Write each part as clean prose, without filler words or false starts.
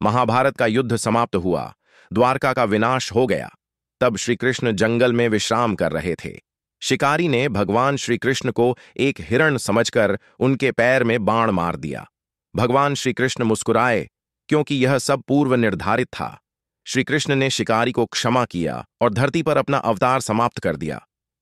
महाभारत का युद्ध समाप्त हुआ, द्वारका का विनाश हो गया। तब श्री कृष्ण जंगल में विश्राम कर रहे थे। शिकारी ने भगवान श्री कृष्ण को एक हिरण समझकर उनके पैर में बाण मार दिया। भगवान श्री कृष्ण मुस्कुराए, क्योंकि यह सब पूर्व निर्धारित था। श्री कृष्ण ने शिकारी को क्षमा किया और धरती पर अपना अवतार समाप्त कर दिया।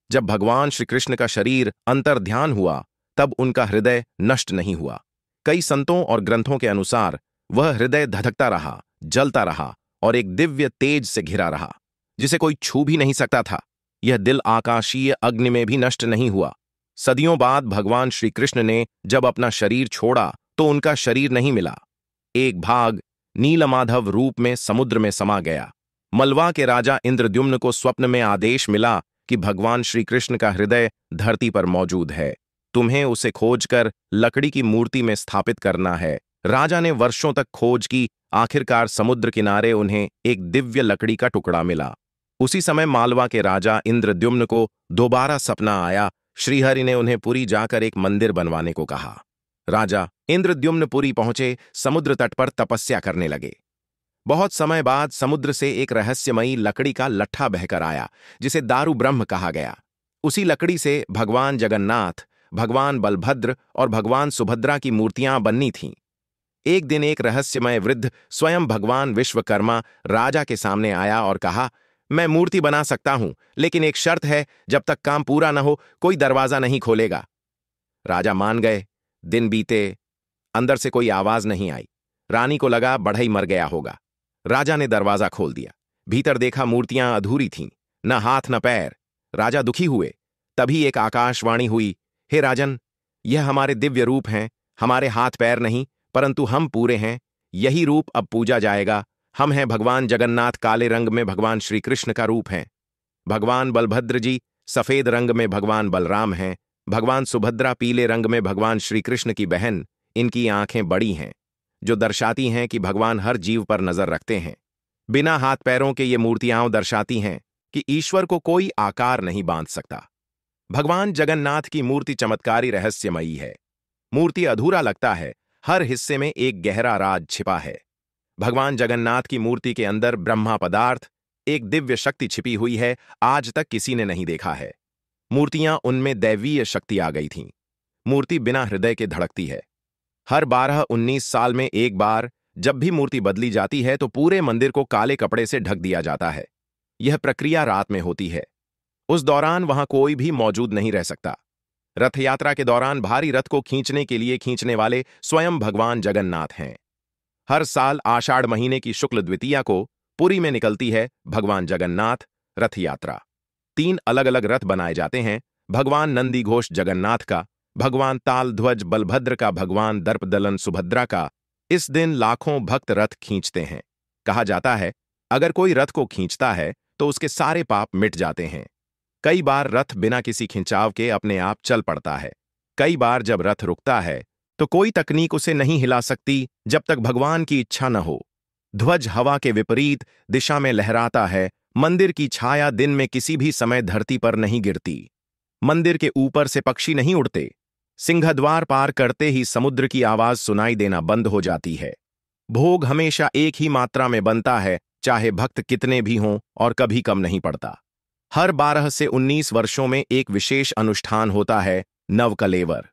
जब भगवान श्री कृष्ण का शरीर अंतर्ध्यान हुआ, तब उनका हृदय नष्ट नहीं हुआ। कई संतों और ग्रंथों के अनुसार वह हृदय धधकता रहा, जलता रहा और एक दिव्य तेज से घिरा रहा, जिसे कोई छू भी नहीं सकता था। यह दिल आकाशीय अग्नि में भी नष्ट नहीं हुआ। सदियों बाद भगवान श्री कृष्ण ने जब अपना शरीर छोड़ा, तो उनका शरीर नहीं मिला। एक भाग नीलमाधव रूप में समुद्र में समा गया। मलवा के राजा इंद्रद्युम्न को स्वप्न में आदेश मिला कि भगवान श्री कृष्ण का हृदय धरती पर मौजूद है, तुम्हें उसे खोजकर लकड़ी की मूर्ति में स्थापित करना है। राजा ने वर्षों तक खोज की, आखिरकार समुद्र किनारे उन्हें एक दिव्य लकड़ी का टुकड़ा मिला। उसी समय मालवा के राजा इंद्रद्युम्न को दोबारा सपना आया। श्रीहरि ने उन्हें पुरी जाकर एक मंदिर बनवाने को कहा। राजा इंद्रद्युम्न पुरी पहुंचे, समुद्र तट पर तपस्या करने लगे। बहुत समय बाद समुद्र से एक रहस्यमयी लकड़ी का लट्ठा बहकर आया, जिसे दारू ब्रह्म कहा गया। उसी लकड़ी से भगवान जगन्नाथ, भगवान बलभद्र और भगवान सुभद्रा की मूर्तियां बननी थीं। एक दिन एक रहस्यमय वृद्ध स्वयं भगवान विश्वकर्मा राजा के सामने आया और कहा, मैं मूर्ति बना सकता हूं, लेकिन एक शर्त है, जब तक काम पूरा न हो कोई दरवाजा नहीं खोलेगा। राजा मान गए। दिन बीते, अंदर से कोई आवाज नहीं आई। रानी को लगा बढ़ई मर गया होगा। राजा ने दरवाजा खोल दिया। भीतर देखा मूर्तियां अधूरी थीं, न हाथ न पैर। राजा दुखी हुए। तभी एक आकाशवाणी हुई, हे राजन, यह हमारे दिव्य रूप हैं, हमारे हाथ पैर नहीं, परंतु हम पूरे हैं। यही रूप अब पूजा जाएगा। हम हैं भगवान जगन्नाथ, काले रंग में भगवान श्री कृष्ण का रूप हैं। भगवान बलभद्र जी सफेद रंग में भगवान बलराम हैं। भगवान सुभद्रा पीले रंग में भगवान श्री कृष्ण की बहन। इनकी आंखें बड़ी हैं, जो दर्शाती हैं कि भगवान हर जीव पर नजर रखते हैं। बिना हाथ पैरों के ये मूर्तियां दर्शाती हैं कि ईश्वर को कोई आकार नहीं बांध सकता। भगवान जगन्नाथ की मूर्ति चमत्कारी रहस्यमयी है। मूर्ति अधूरा लगता है, हर हिस्से में एक गहरा राज छिपा है। भगवान जगन्नाथ की मूर्ति के अंदर ब्रह्मा पदार्थ, एक दिव्य शक्ति छिपी हुई है, आज तक किसी ने नहीं देखा है। मूर्तियां उनमें दैवीय शक्ति आ गई थीं। मूर्ति बिना हृदय के धड़कती है। हर 12-19 साल में एक बार जब भी मूर्ति बदली जाती है, तो पूरे मंदिर को काले कपड़े से ढक दिया जाता है। यह प्रक्रिया रात में होती है। उस दौरान वहां कोई भी मौजूद नहीं रह सकता। रथ यात्रा के दौरान भारी रथ को खींचने के लिए खींचने वाले स्वयं भगवान जगन्नाथ हैं। हर साल आषाढ़ महीने की शुक्ल द्वितीया को पुरी में निकलती है भगवान जगन्नाथ रथ यात्रा। 3 अलग अलग रथ बनाए जाते हैं, भगवान नंदी घोष जगन्नाथ का, भगवान ताल ध्वज बलभद्र का, भगवान दर्पदलन सुभद्रा का। इस दिन लाखों भक्त रथ खींचते हैं। कहा जाता है, अगर कोई रथ को खींचता है तो उसके सारे पाप मिट जाते हैं। कई बार रथ बिना किसी खिंचाव के अपने आप चल पड़ता है। कई बार जब रथ रुकता है तो कोई तकनीक उसे नहीं हिला सकती, जब तक भगवान की इच्छा न हो। ध्वज हवा के विपरीत दिशा में लहराता है। मंदिर की छाया दिन में किसी भी समय धरती पर नहीं गिरती। मंदिर के ऊपर से पक्षी नहीं उड़ते। सिंहद्वार पार करते ही समुद्र की आवाज सुनाई देना बंद हो जाती है। भोग हमेशा एक ही मात्रा में बनता है, चाहे भक्त कितने भी हों, और कभी कम नहीं पड़ता। हर 12 से 19 वर्षों में एक विशेष अनुष्ठान होता है, नवकलेवर।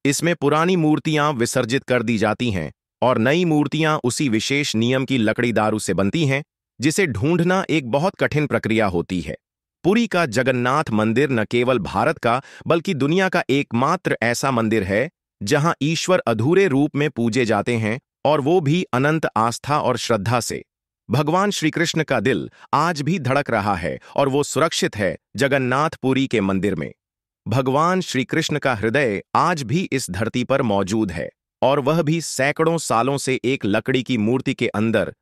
इसमें पुरानी मूर्तियां विसर्जित कर दी जाती हैं और नई मूर्तियां उसी विशेष नियम की लकड़ी दारू से बनती हैं, जिसे ढूंढना एक बहुत कठिन प्रक्रिया होती है। पुरी का जगन्नाथ मंदिर न केवल भारत का बल्कि दुनिया का एकमात्र ऐसा मंदिर है जहां ईश्वर अधूरे रूप में पूजे जाते हैं, और वो भी अनंत आस्था और श्रद्धा से। भगवान श्री कृष्ण का दिल आज भी धड़क रहा है और वो सुरक्षित है जगन्नाथपुरी के मंदिर में। भगवान श्री कृष्ण का हृदय आज भी इस धरती पर मौजूद है, और वह भी सैकड़ों सालों से एक लकड़ी की मूर्ति के अंदर